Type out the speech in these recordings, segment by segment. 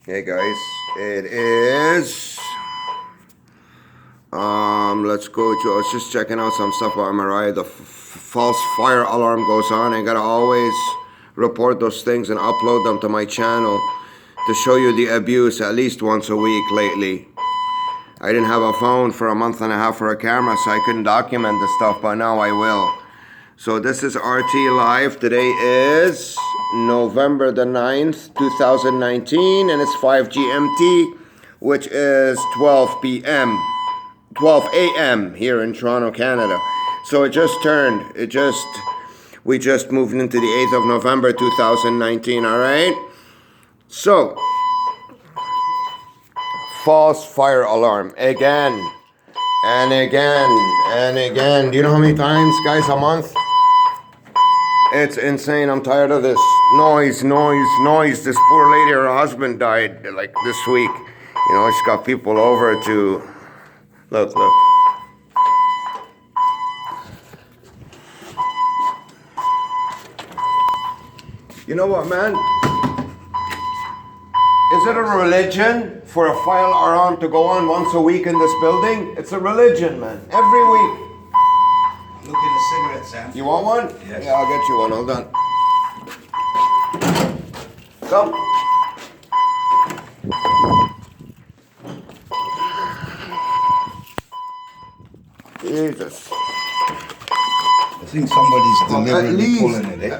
Hey guys, it is. Let's go to. I was just checking out some stuff about MRI. The false fire alarm goes on. I gotta always report those things and upload them to my channel to show you the abuse at least once a week lately. I didn't have a phone for a month and a half for a camera, so I couldn't document the stuff, but now I will. So this is RT Live. Today is November the 9th, 2019, and it's 5 GMT, which is 12 p.m., 12 a.m. here in Toronto, Canada. So it just turned, we just moved into the 8th of November, 2019, all right? So, false fire alarm, again, and again, and again. Do you know how many times, guys, a month? It's insane. I'm tired of this noise. This poor lady, her husband died like this week. You know, she's got people over to look. You know what, man? Is it a religion for a fire alarm to go on once a week in this building? It's a religion, man. Every week. Look at the cigarettes, Sam. You want one? Yes. Yeah, I'll get you one. Hold on. Come. Jesus. I think somebody's deliberately pulling it, eh?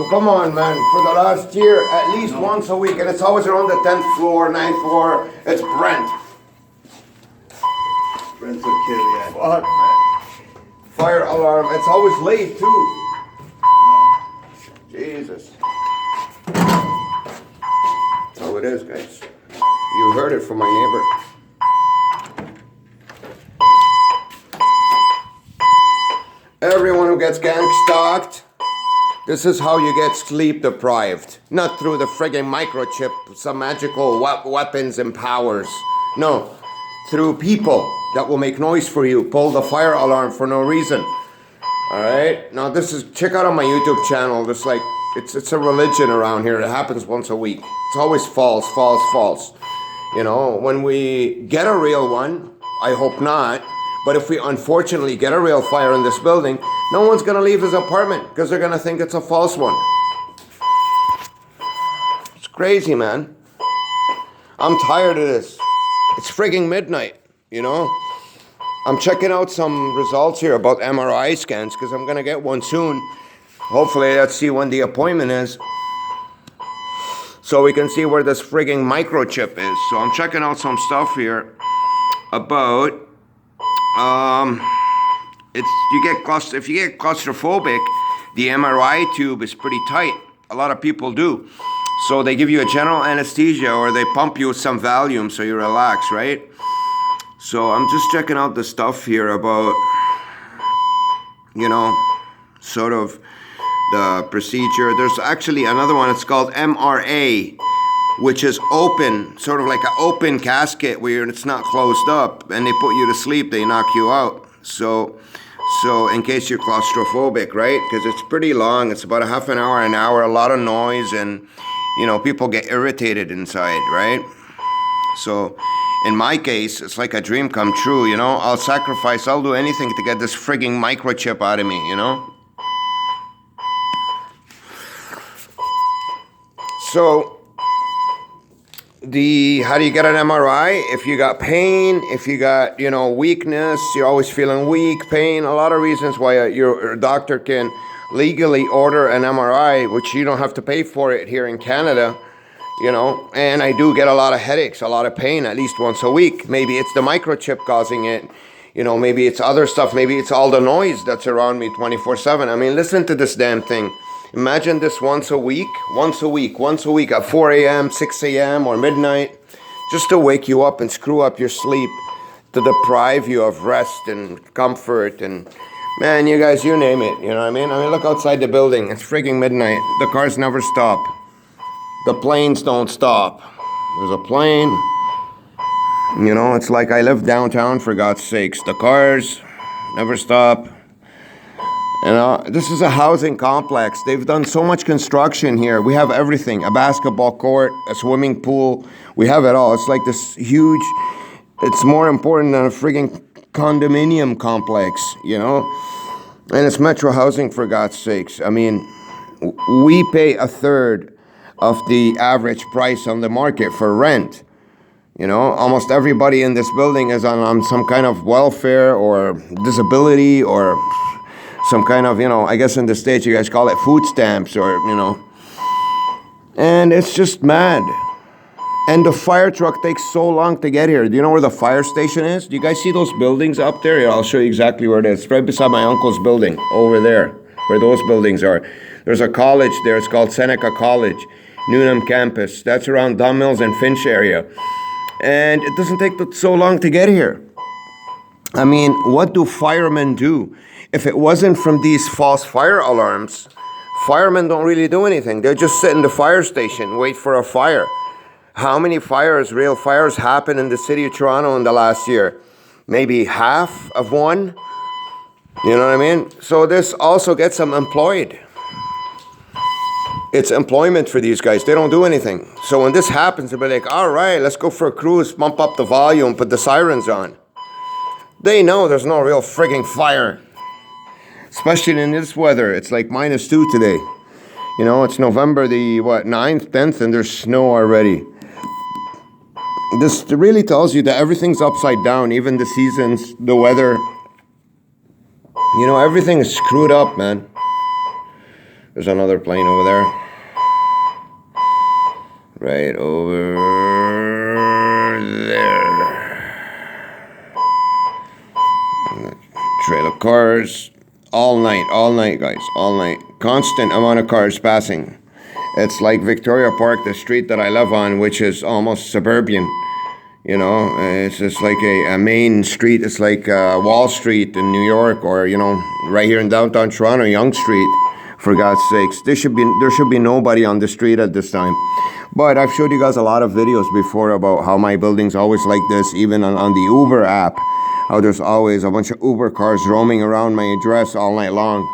Come on, man. For the last year, at least once a week, and it's always around the 10th floor, 9th floor. It's Brent. Brent's will kill you. Fuck, man. Fire alarm. It's always late, too. Jesus. That's how it is, guys. You heard it from my neighbor. Everyone who gets gang stalked, this is how you get sleep deprived. Not through the friggin' microchip, some magical weapons and powers. No, through people that will make noise for you, pull the fire alarm for no reason. Alright? Now this is, check out on my YouTube channel, this like, it's a religion around here. It happens once a week. It's always false. You know, when we get a real one, I hope not, but if we unfortunately get a real fire in this building, no one's gonna leave his apartment because they're gonna think it's a false one. It's crazy, man. I'm tired of this. It's frigging midnight, you know? I'm checking out some results here about MRI scans because I'm gonna get one soon. Hopefully, let's see when the appointment is, so we can see where this frigging microchip is. So I'm checking out some stuff here about if you get claustrophobic, the MRI tube is pretty tight. A lot of people do. So they give you a general anesthesia or they pump you with some Valium so you relax, right? So I'm just checking out the stuff here about, you know, sort of the procedure. There's actually another one, it's called MRA, which is open, sort of like an open casket where it's not closed up, and they put you to sleep, they knock you out. So in case you're claustrophobic, right? Because it's pretty long, it's about a half an hour, a lot of noise, and, you know, people get irritated inside, right? So in my case, it's like a dream come true, you know? I'll do anything to get this frigging microchip out of me, you know? So, how do you get an MRI? If you got pain, if you got, you know, weakness, you're always feeling weak, pain, a lot of reasons why your doctor can legally order an MRI, which you don't have to pay for it here in Canada, you know, and I do get a lot of headaches, a lot of pain at least once a week. Maybe it's the microchip causing it, you know, maybe it's other stuff, maybe it's all the noise that's around me 24/7. I mean, listen to this damn thing. Imagine this once a week at 4 a.m., 6 a.m., or midnight, just to wake you up and screw up your sleep, to deprive you of rest and comfort. And man, you guys, you name it, you know what I mean? I mean, look outside the building. It's freaking midnight. The cars never stop. The planes don't stop. There's a plane. You know, it's like I live downtown, for God's sakes. The cars never stop. You know, this is a housing complex. They've done so much construction here. We have everything, a basketball court, a swimming pool. We have it all. It's like this huge, it's more important than a frigging condominium complex, you know? And it's metro housing, for God's sakes. I mean, we pay a third of the average price on the market for rent. You know, almost everybody in this building is on some kind of welfare or disability or some kind of, you know, I guess in the States you guys call it food stamps or, you know. And it's just mad. And the fire truck takes so long to get here. Do you know where the fire station is? Do you guys see those buildings up there? Yeah, I'll show you exactly where it is. It's right beside my uncle's building, over there, where those buildings are. There's a college there. It's called Seneca College, Newnham campus. That's around Dunn Mills and Finch area. And it doesn't take so long to get here. I mean, what do firemen do? If it wasn't from these false fire alarms, firemen don't really do anything. They just sit in the fire station, wait for a fire. How many fires, real fires, happened in the city of Toronto in the last year? Maybe half of one? You know what I mean? So this also gets them employed. It's employment for these guys. They don't do anything. So when this happens, they'll be like, all right, let's go for a cruise, bump up the volume, put the sirens on. They know there's no real frigging fire. Especially in this weather. It's like -2 today. You know, it's November the, 9th, 10th, and there's snow already. This really tells you that everything's upside down, even the seasons, the weather. You know, everything is screwed up, man. There's another plane over there. Right over there. Trail of cars. All night, guys, all night. Constant amount of cars passing. It's like Victoria Park, the street that I live on, which is almost suburban. You know, it's just like a main street. It's like Wall Street in New York, or, you know, right here in downtown Toronto, Yonge Street. For God's sakes, there should be nobody on the street at this time. But I've showed you guys a lot of videos before about how my building's always like this, even on the Uber app. How there's always a bunch of Uber cars roaming around my address all night long.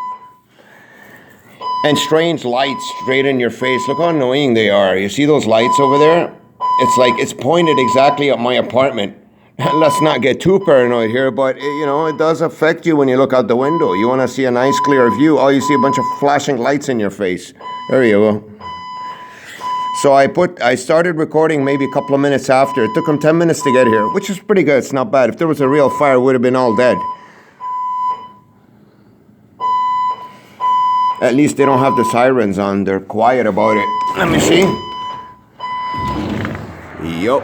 And strange lights straight in your face. Look how annoying they are. You see those lights over there? It's like it's pointed exactly at my apartment. Let's not get too paranoid here, but you know, it does affect you when you look out the window. You want to see a nice clear view. Oh, you see a bunch of flashing lights in your face. There you go. So I started recording maybe a couple of minutes after. It took them 10 minutes to get here, which is pretty good. It's not bad. If there was a real fire, it would have been all dead. At least they don't have the sirens on. They're quiet about it. Let me see. Yup.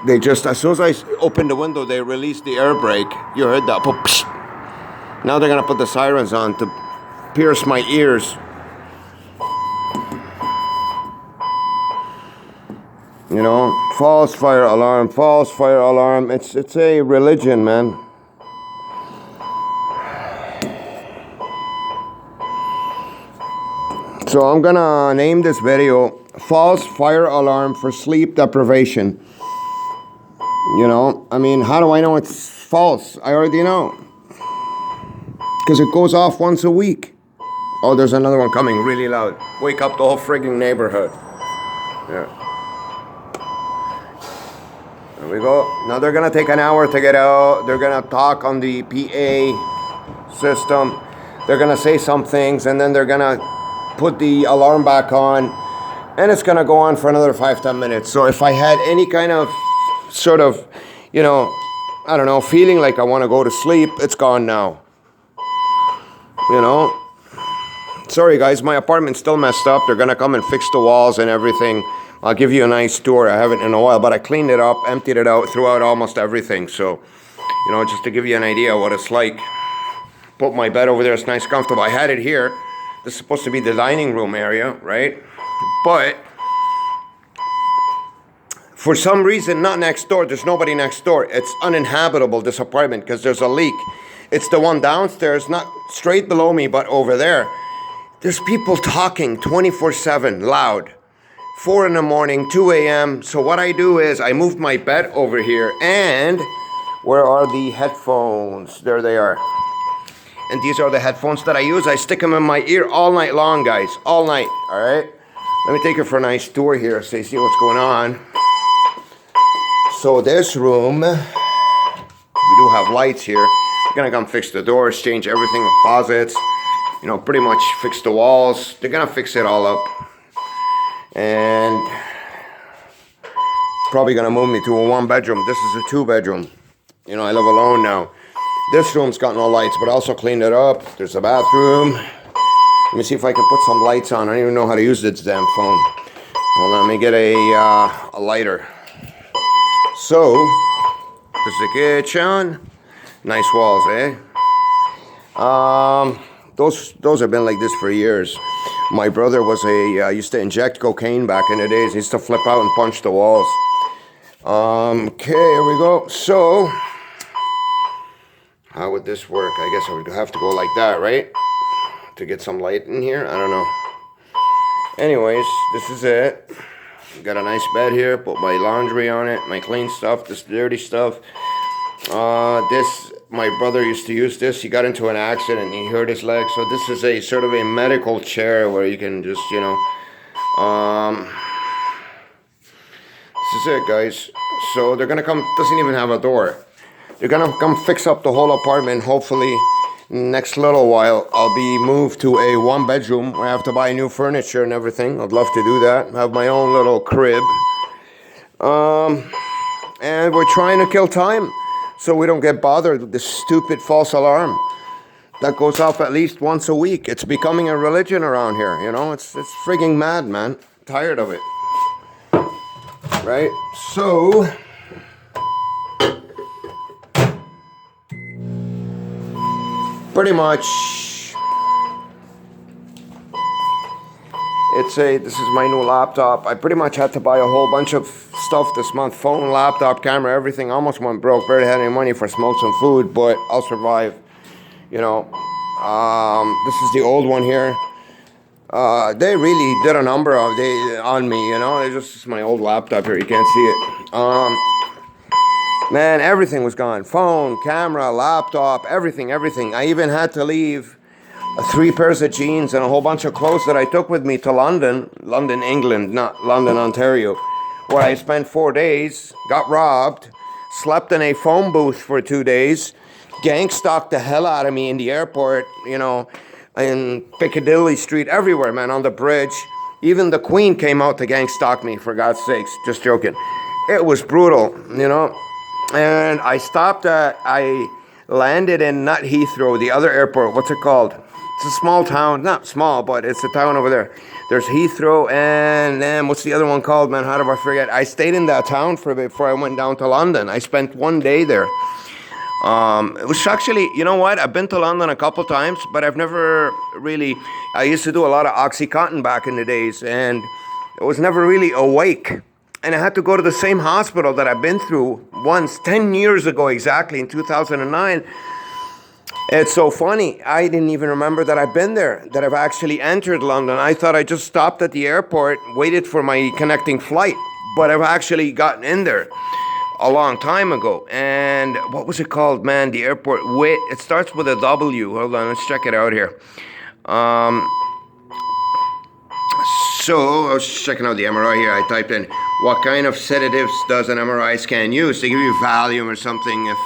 They just, as soon as I opened the window, they released the air brake. You heard that. Now they're going to put the sirens on to pierce my ears. You know, false fire alarm. It's a religion, man. So I'm gonna name this video False Fire Alarm for Sleep Deprivation. You know, I mean, how do I know it's false? I already know. Because it goes off once a week. Oh, there's another one coming really loud. Wake up the whole frigging neighborhood. Yeah. There we go. Now they're gonna take an hour to get out. They're gonna talk on the PA system. They're gonna say some things, and then they're gonna put the alarm back on, and it's gonna go on for another 5-10 minutes. So if I had any kind of sort of, you know, I don't know, feeling like I want to go to sleep, it's gone now. You know, sorry guys, my apartment's still messed up. They're gonna come and fix the walls and everything. I'll give you a nice tour. I haven't in a while, but I cleaned it up, emptied it out, threw out almost everything. So, you know, just to give you an idea of what it's like. Put my bed over there. It's nice, comfortable. I had it here. This is supposed to be the dining room area, right? But for some reason, not next door. There's nobody next door. It's uninhabitable, this apartment, because there's a leak. It's the one downstairs, not straight below me, but over there. There's people talking 24/7, loud. 4 in the morning, 2 a.m. So what I do is I moved my bed over here, and where are the headphones? There they are. And these are the headphones that I use. I stick them in my ear all night long, guys. All night, all right? Let me take you for a nice tour here so you see what's going on. So this room, we do have lights here. They're gonna come fix the doors, change everything, the closets, you know, pretty much fix the walls. They're gonna fix it all up. And probably gonna move me to a 1-bedroom. This is a 2-bedroom. You know, I live alone now. This room's got no lights, but I also cleaned it up. There's a bathroom. Let me see if I can put some lights on. I don't even know how to use this damn phone. Hold on, let me get a lighter. So, this is the kitchen. Nice walls, eh? Those have been like this for years. My brother was used to inject cocaine back in the days. He used to flip out and punch the walls. Okay, here we go. So, how would this work? I guess I would have to go like that, right? To get some light in here? I don't know. Anyways, this is it. Got a nice bed here. Put my laundry on it. My clean stuff. This dirty stuff. My brother used to use this. He got into an accident and he hurt his leg. So this is a sort of a medical chair where you can just, you know. This is it, guys. So they're going to come. Doesn't even have a door. They're gonna come fix up the whole apartment. Hopefully, next little while, I'll be moved to a 1-bedroom where I have to buy new furniture and everything. I'd love to do that. Have my own little crib. And we're trying to kill time so we don't get bothered with this stupid false alarm that goes off at least once a week. It's becoming a religion around here. You know, it's frigging mad, man. Tired of it. Right? So. Pretty much, this is my new laptop. I pretty much had to buy a whole bunch of stuff this month. Phone, laptop, camera, everything. Almost went broke. Barely had any money for smokes and food, but I'll survive. You know, this is the old one here. They really did a number on me, you know. It's just my old laptop here. You can't see it. Man, everything was gone. Phone, camera, laptop, everything. I even had to leave 3 pairs of jeans and a whole bunch of clothes that I took with me to London, England, not London, Ontario, where I spent 4 days, got robbed, slept in a phone booth for 2 days, gang stalked the hell out of me in the airport, you know, in Piccadilly Street, everywhere, man, on the bridge. Even the Queen came out to gang stalk me, for God's sakes. Just joking. It was brutal, you know. And I landed in not Heathrow, the other airport. What's it called? It's a small town. Not small, but it's a town over there. There's Heathrow and then what's the other one called, man? How do I forget? I stayed in that town for a bit before I went down to London. I spent 1 day there. It was actually, you know what? I've been to London a couple times, but I've never really... I used to do a lot of Oxycontin back in the days, and I was never really awake. And I had to go to the same hospital that I've been through once, 10 years ago exactly, in 2009. It's so funny. I didn't even remember that I've been there, that I've actually entered London. I thought I just stopped at the airport, waited for my connecting flight. But I've actually gotten in there a long time ago. And what was it called, man? The airport, it starts with a W. Hold on, let's check it out here. So I was checking out the MRI here. I typed in, what kind of sedatives does an MRI scan use? They give you Valium or something. If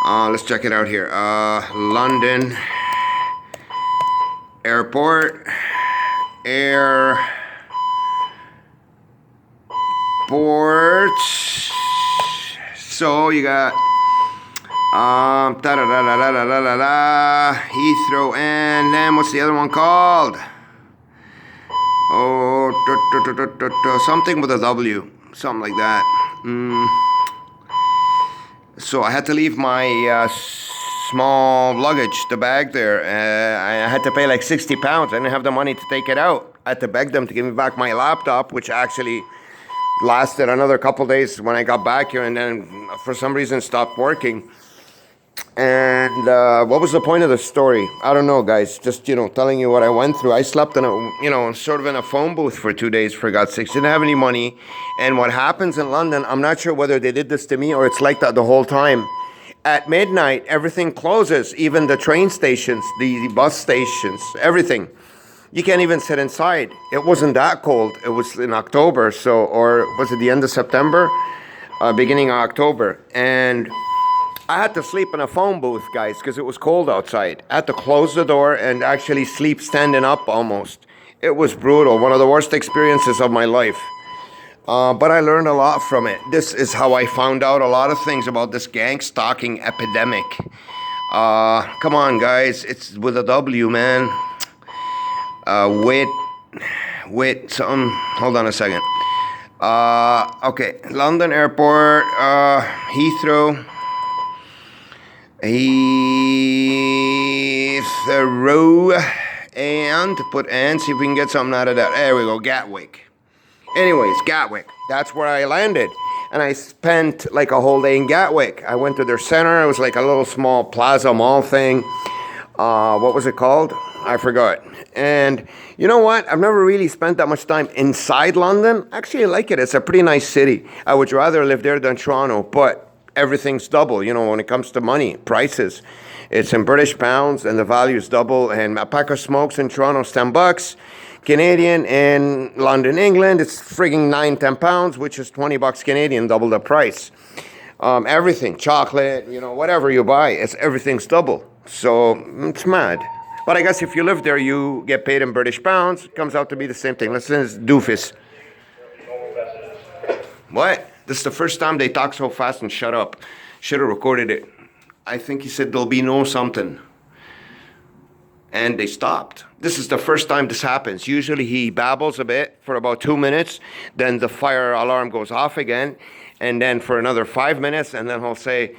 let's check it out here. London Airport. So you got Heathrow, and then what's the other one called? Oh, something with a W, something like that. So I had to leave my small luggage, the bag there. I had to pay like £60. I didn't have the money to take it out. I had to beg them to give me back my laptop, which actually lasted another couple days when I got back here, and then for some reason stopped working. And what was the point of the story? I don't know, guys. Just, telling you what I went through. I slept in sort of in a phone booth for 2 days, for God's sakes. Didn't have any money. And what happens in London, I'm not sure whether they did this to me or it's like that the whole time. At midnight, everything closes, even the train stations, the bus stations, everything. You can't even sit inside. It wasn't that cold. It was in October, or was it the end of September? Beginning of October. And I had to sleep in a phone booth, guys, because it was cold outside. I had to close the door and actually sleep standing up almost. It was brutal. One of the worst experiences of my life. But I learned a lot from it. This is how I found out a lot of things about this gang stalking epidemic. Come on, guys. It's with a W, man. Wait, something. Hold on a second. Okay. London Airport, Heathrow. Heathrow. And see if we can get something out of that. There we go, Gatwick. Anyways, Gatwick. That's where I landed. And I spent like a whole day in Gatwick. I went to their center. It was like a little small plaza mall thing. What was it called? I forgot. And you know what? I've never really spent that much time inside London. Actually, I like it. It's a pretty nice city. I would rather live there than Toronto, but everything's double, when it comes to money, prices. It's in British pounds and the value's double. And a pack of smokes in Toronto is $10. Canadian. In London, England, it's frigging £9-10, which is $20 Canadian, double the price. Everything, chocolate, whatever you buy, everything's double. So it's mad. But I guess if you live there, you get paid in British pounds. It comes out to be the same thing. Listen to this doofus. What? This is the first time they talk so fast and shut up. Should have recorded it. I think he said there'll be no something. And they stopped. This is the first time this happens. Usually he babbles a bit for about 2 minutes. Then the fire alarm goes off again. And then for another 5 minutes. And then he'll say,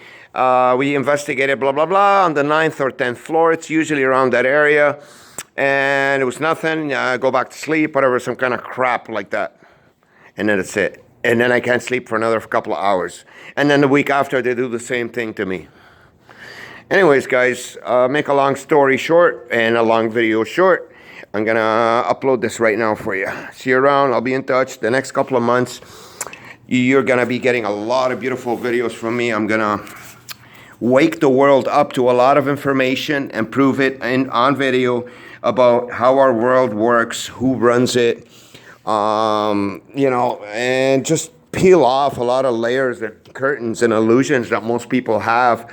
we investigated blah, blah, blah on the 9th or 10th floor. It's usually around that area. And it was nothing. Go back to sleep, whatever, some kind of crap like that. And then that's it. And then I can't sleep for another couple of hours. And then the week after, they do the same thing to me. Anyways, guys, make a long story short and a long video short. I'm going to upload this right now for you. See you around. I'll be in touch the next couple of months. You're going to be getting a lot of beautiful videos from me. I'm going to wake the world up to a lot of information and prove it on video about how our world works, who runs it, and just peel off a lot of layers and curtains and illusions that most people have.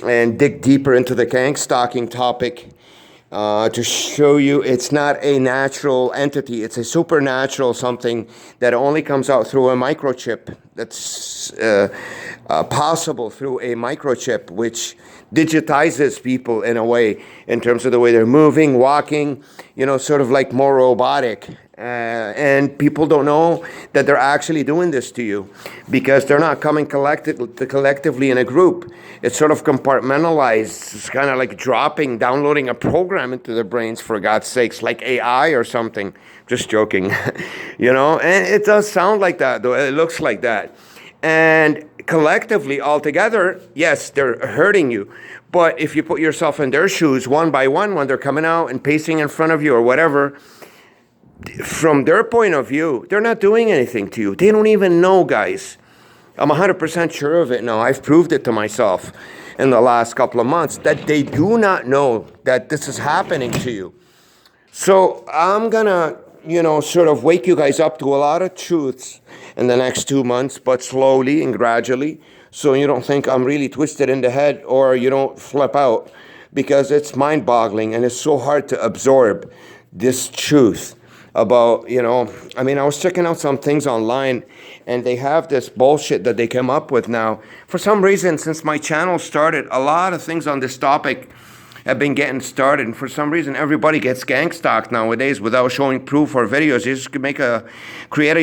And dig deeper into the gang stalking topic to show you it's not a natural entity. It's a supernatural something that only comes out through a microchip. That's possible through a microchip, which digitizes people in a way, in terms of the way they're moving, walking, sort of like more robotic. And people don't know that they're actually doing this to you because they're not coming collectively in a group. It's sort of compartmentalized. It's kind of like downloading a program into their brains, for God's sakes, like AI or something. Just joking, And it does sound like that, though. It looks like that. And collectively, altogether, yes, they're hurting you. But if you put yourself in their shoes one by one when they're coming out and pacing in front of you or whatever, from their point of view, they're not doing anything to you. They don't even know, guys. I'm 100% sure of it now. I've proved it to myself in the last couple of months that they do not know that this is happening to you. So I'm going to, sort of wake you guys up to a lot of truths in the next 2 months, but slowly and gradually, so you don't think I'm really twisted in the head or you don't flip out, because it's mind-boggling and it's so hard to absorb this truth about, I was checking out some things online and they have this bullshit that they came up with now. For some reason, since my channel started, a lot of things on this topic have been getting started. And for some reason, everybody gets gang stalked nowadays without showing proof or videos. You just create a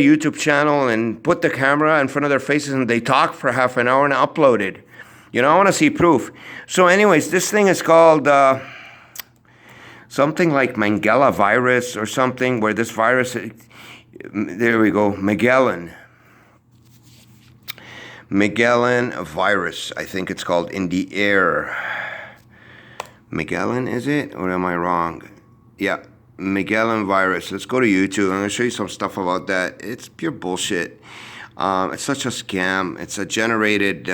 YouTube channel and put the camera in front of their faces and they talk for half an hour and upload it. I want to see proof. So anyways, this thing is called something like Mengele virus or something, where this virus, there we go, Magellan virus, I think it's called, in the air. Magellan, is it? Or am I wrong? Yeah, Magellan virus. Let's go to YouTube. I'm going to show you some stuff about that. It's pure bullshit. It's such a scam. It's a generated,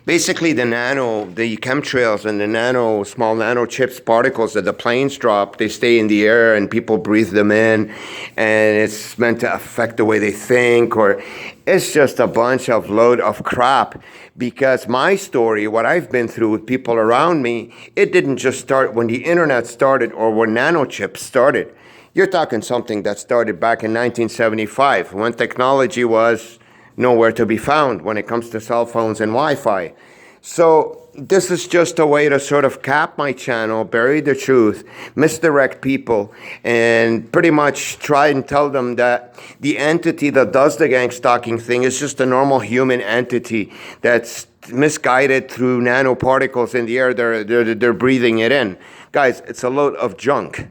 basically the chemtrails and the small nano chips particles that the planes drop, they stay in the air and people breathe them in, and it's meant to affect the way they think, or it's just a bunch of load of crap. Because my story, what I've been through with people around me, it didn't just start when the internet started or when nanochips started. You're talking something that started back in 1975 when technology was nowhere to be found when it comes to cell phones and Wi-Fi. So this is just a way to sort of cap my channel, bury the truth, misdirect people, and pretty much try and tell them that the entity that does the gang stalking thing is just a normal human entity that's misguided through nanoparticles in the air. They're breathing it in. Guys, it's a load of junk.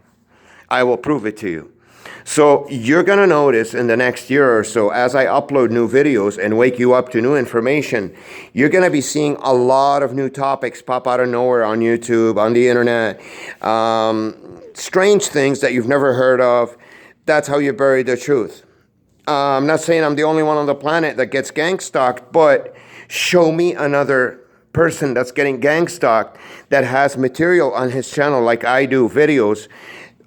I will prove it to you. So you're going to notice in the next year or so, as I upload new videos and wake you up to new information, you're going to be seeing a lot of new topics pop out of nowhere on YouTube, on the internet. Strange things that you've never heard of. That's how you bury the truth. I'm not saying I'm the only one on the planet that gets gang stalked, but show me another person that's getting gang stalked that has material on his channel like I do, videos.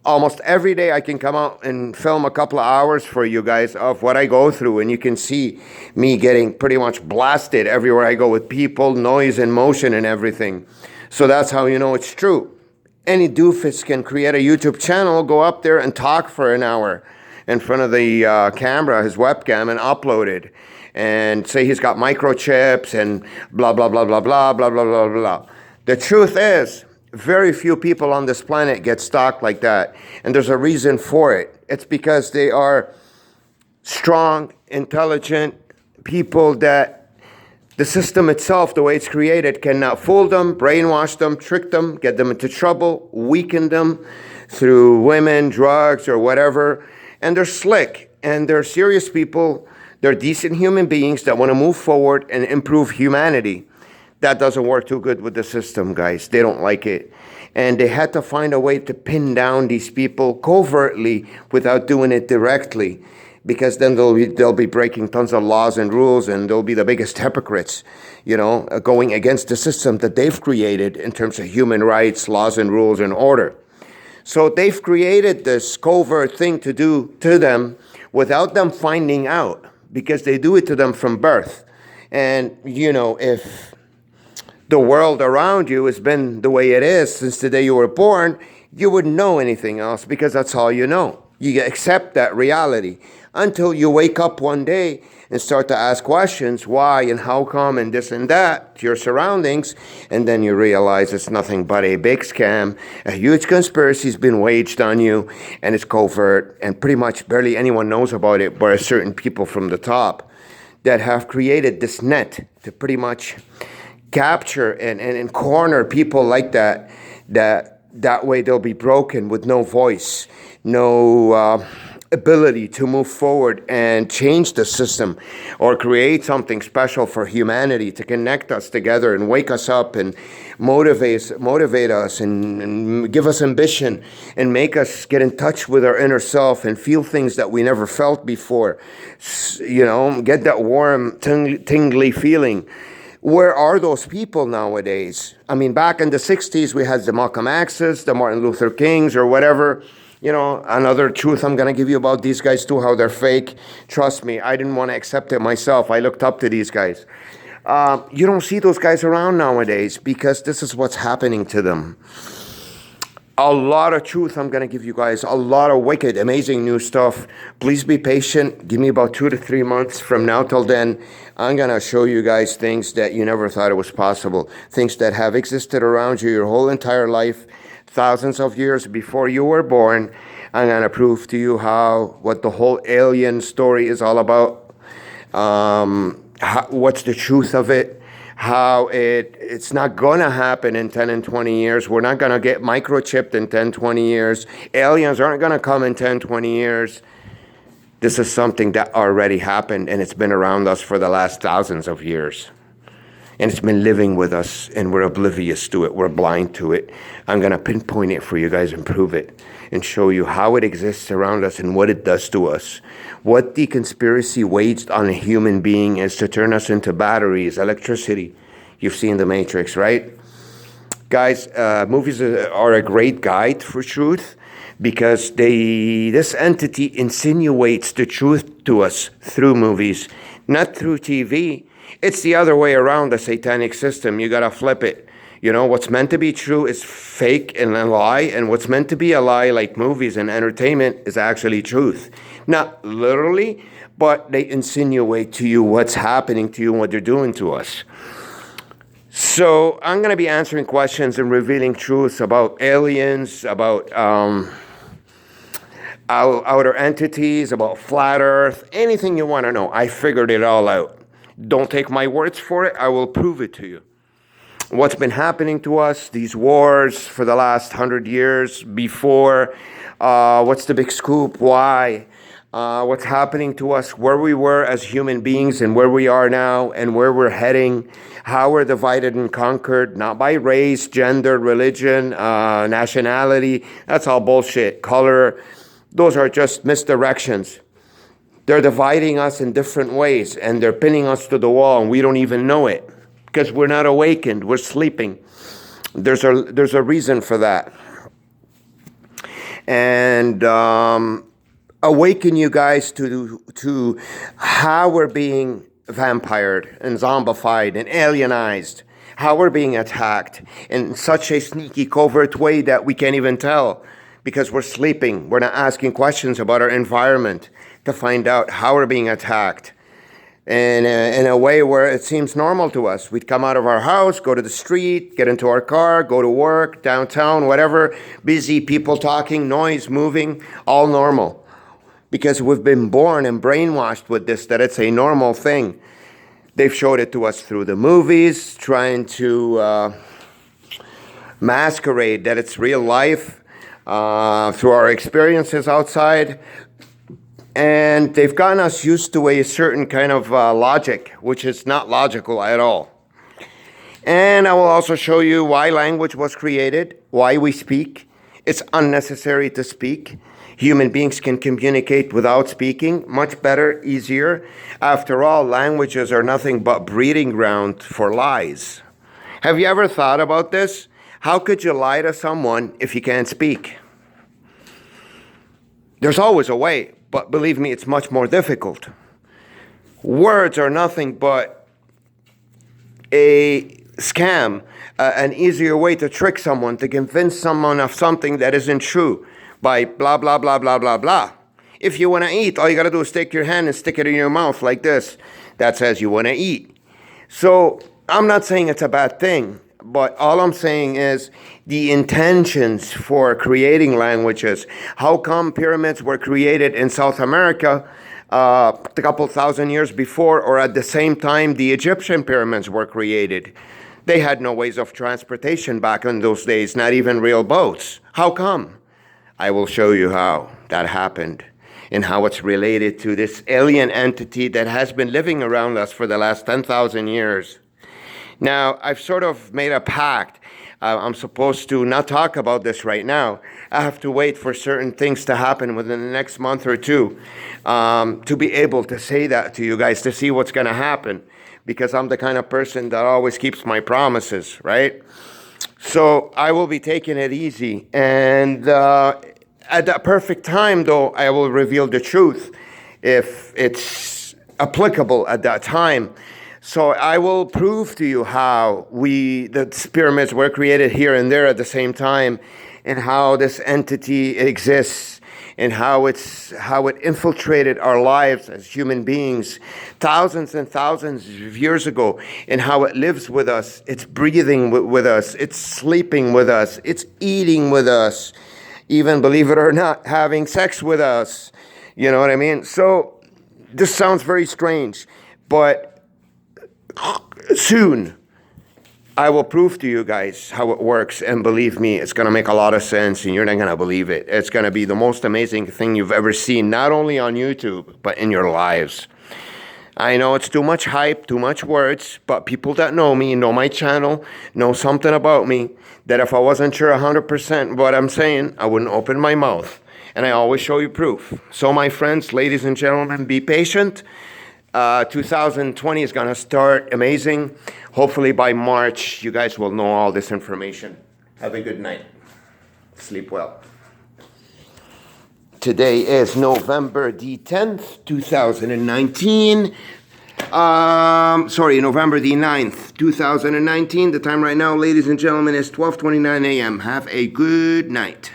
Almost every day I can come out and film a couple of hours for you guys of what I go through, and you can see me getting pretty much blasted everywhere I go with people, noise and motion and everything. So that's how you know it's true. Any doofus can create a YouTube channel, go up there and talk for an hour in front of the camera, his webcam, and upload it. And say he's got microchips and blah, blah, blah, blah, blah, blah, blah, blah, blah. The truth is, very few people on this planet get stalked like that. And there's a reason for it. It's because they are strong, intelligent people that the system itself, the way it's created, cannot fool them, brainwash them, trick them, get them into trouble, weaken them through women, drugs, or whatever. And they're slick, and they're serious people. They're decent human beings that want to move forward and improve humanity. That doesn't work too good with the system, guys. They don't like it. And they had to find a way to pin down these people covertly without doing it directly, because then they'll be breaking tons of laws and rules, and they'll be the biggest hypocrites, going against the system that they've created in terms of human rights, laws and rules and order. So they've created this covert thing to do to them without them finding out, because they do it to them from birth. And, if the world around you has been the way it is since the day you were born, you wouldn't know anything else, because that's all you know. You accept that reality until you wake up one day and start to ask questions, why and how come and this and that, to your surroundings, and then you realize it's nothing but a big scam. A huge conspiracy has been waged on you, and it's covert, and pretty much barely anyone knows about it but certain people from the top that have created this net to pretty much capture and corner people like that way they'll be broken with no voice, no ability to move forward and change the system or create something special for humanity to connect us together and wake us up and motivate us and give us ambition and make us get in touch with our inner self and feel things that we never felt before. Get that warm, tingly feeling. Where are those people nowadays? I mean, back in the 60s, we had the Malcolm X's, the Martin Luther Kings, or whatever. Another truth I'm going to give you about these guys too, how they're fake. Trust me, I didn't want to accept it myself. I looked up to these guys. You don't see those guys around nowadays because this is what's happening to them. A lot of truth I'm going to give you guys. A lot of wicked, amazing new stuff. Please be patient. Give me about 2 to 3 months from now till then. I'm going to show you guys things that you never thought it was possible. Things that have existed around you your whole entire life, thousands of years before you were born. I'm going to prove to you what the whole alien story is all about. What's the truth of it? How it's not going to happen in 10 and 20 years. We're not going to get microchipped in 10, 20 years. Aliens aren't going to come in 10, 20 years. This is something that already happened, and it's been around us for the last thousands of years. And it's been living with us, and we're oblivious to it. We're blind to it. I'm going to pinpoint it for you guys and prove it and show you how it exists around us and what it does to us. What the conspiracy waged on a human being is to turn us into batteries, electricity. You've seen The Matrix, right? Guys, movies are a great guide for truth because this entity insinuates the truth to us through movies, not through TV. It's the other way around, the satanic system. You gotta flip it. You know, what's meant to be true is fake and a lie, and what's meant to be a lie, like movies and entertainment, is actually truth. Not literally, but they insinuate to you what's happening to you and what they're doing to us. So I'm going to be answering questions and revealing truths about aliens, about outer entities, about flat Earth, anything you want to know. I figured it all out. Don't take my words for it. I will prove it to you. What's been happening to us, these wars for the last 100 years before, what's the big scoop, why, what's happening to us, where we were as human beings and where we are now and where we're heading, how we're divided and conquered, not by race, gender, religion, nationality. That's all bullshit. Color, those are just misdirections. They're dividing us in different ways, and they're pinning us to the wall, and we don't even know it because we're not awakened. We're sleeping. There's a reason for that. And awaken you guys to how we're being vampired and zombified and alienized, how we're being attacked in such a sneaky, covert way that we can't even tell because we're sleeping. We're not asking questions about our environment to find out how we're being attacked. And in a way where it seems normal to us. We'd come out of our house, go to the street, get into our car, go to work, downtown, whatever, busy, people talking, noise, moving, all normal. Because we've been born and brainwashed with this, that it's a normal thing. They've showed it to us through the movies, trying to masquerade that it's real life, through our experiences outside. And they've gotten us used to a certain kind of logic, which is not logical at all. And I will also show you why language was created, why we speak. It's unnecessary to speak. Human beings can communicate without speaking, much better, easier. After all, languages are nothing but breeding ground for lies. Have you ever thought about this? How could you lie to someone if you can't speak? There's always a way. But believe me, it's much more difficult. Words are nothing but a scam, an easier way to trick someone, to convince someone of something that isn't true by blah, blah, blah, blah, blah, blah. If you want to eat, all you got to do is take your hand and stick it in your mouth like this. That says you want to eat. So I'm not saying it's a bad thing. But all I'm saying is the intentions for creating languages. How come pyramids were created in South America a couple thousand years before, or at the same time the Egyptian pyramids were created? They had no ways of transportation back in those days, not even real boats. How come? I will show you how that happened and how it's related to this alien entity that has been living around us for the last 10,000 years. Now, I've sort of made a pact. I'm supposed to not talk about this right now. I have to wait for certain things to happen within the next month or two to be able to say that to you guys, to see what's going to happen. Because I'm the kind of person that always keeps my promises, right? So I will be taking it easy. And at that perfect time, though, I will reveal the truth if it's applicable at that time. So I will prove to you how the pyramids were created here and there at the same time, and how this entity exists, and how it infiltrated our lives as human beings thousands and thousands of years ago, and how it lives with us. It's breathing with us. It's sleeping with us. It's eating with us. Even, believe it or not, having sex with us. You know what I mean? So this sounds very strange, but soon, I will prove to you guys how it works, and believe me, it's going to make a lot of sense, and you're not going to believe it. It's going to be the most amazing thing you've ever seen, not only on YouTube, but in your lives. I know it's too much hype, too much words, but people that know me, know my channel, know something about me, that if I wasn't sure 100% what I'm saying, I wouldn't open my mouth. And I always show you proof. So my friends, ladies and gentlemen, be patient. 2020 is going to start amazing. Hopefully by March, you guys will know all this information. Have a good night. Sleep well. Today is November the 10th, 2019. November the 9th, 2019. The time right now, ladies and gentlemen, is 12:29 a.m. Have a good night.